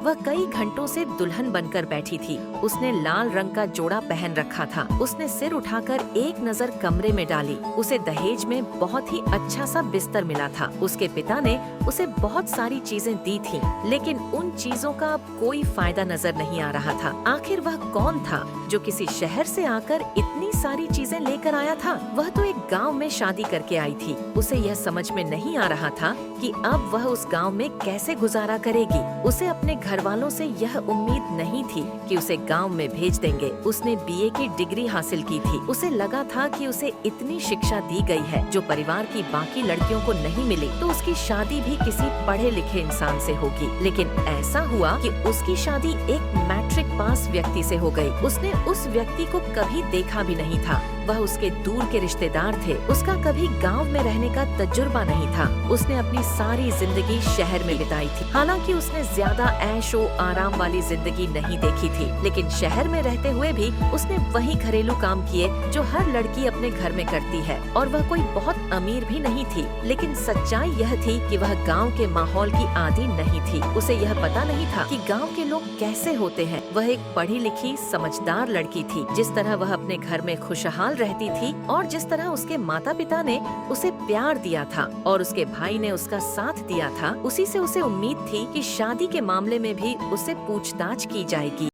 वह कई घंटों से दुल्हन बनकर बैठी थी। उसने लाल रंग का जोड़ा पहन रखा था। उसने सिर उठाकर एक नजर कमरे में डाली। उसे दहेज में बहुत ही अच्छा सा बिस्तर मिला था। उसके पिता ने उसे बहुत सारी चीजें दी थीं, लेकिन उन चीजों का अब कोई फायदा नजर नहीं आ रहा था। आखिर वह कौन था जो किसी शहर से आकर इतनी सारी चीजें लेकर आया था? वह तो एक गांव में शादी करके आई थी। उसे यह समझ में नहीं आ रहा था कि अब वह उस गांव में कैसे गुजारा करेगी। उसे अपने घर वालों से यह उम्मीद नहीं थी कि उसे गांव में भेज देंगे। उसने बीए की डिग्री हासिल की थी। उसे लगा था कि उसे इतनी शिक्षा दी गई है जो परिवार की बाकी लड़कियों को नहीं मिली, तो उसकी शादी भी किसी पढ़े लिखे इंसान से होगी। लेकिन ऐसा हुआ कि उसकी शादी एक मैट्रिक पास व्यक्ति से हो गई। उसने उस व्यक्ति को कभी देखा भी नहीं था। वह उसके दूर के रिश्तेदार थे। उसका कभी गांव में रहने का तजुर्बा नहीं था। उसने अपनी सारी जिंदगी शहर में बिताई थी। हालांकि उसने ज्यादा ऐशो आराम वाली जिंदगी नहीं देखी थी, लेकिन शहर में रहते हुए भी उसने वही घरेलू काम किए जो हर लड़की अपने घर में करती है। और वह कोई बहुत अमीर भी नहीं थी, लेकिन सच्चाई यह थी कि वह गाँव के माहौल की आदी नहीं थी। उसे यह पता नहीं था कि गाँव के लोग कैसे होते हैं। वह एक पढ़ी लिखी समझदार लड़की थी। जिस तरह वह अपने घर में खुशहाल रहती थी और जिस तरह उसके माता पिता ने उसे प्यार दिया था और उसके भाई ने उसका साथ दिया था, उसी से उसे उम्मीद थी कि शादी के मामले में भी उससे पूछताछ की जाएगी।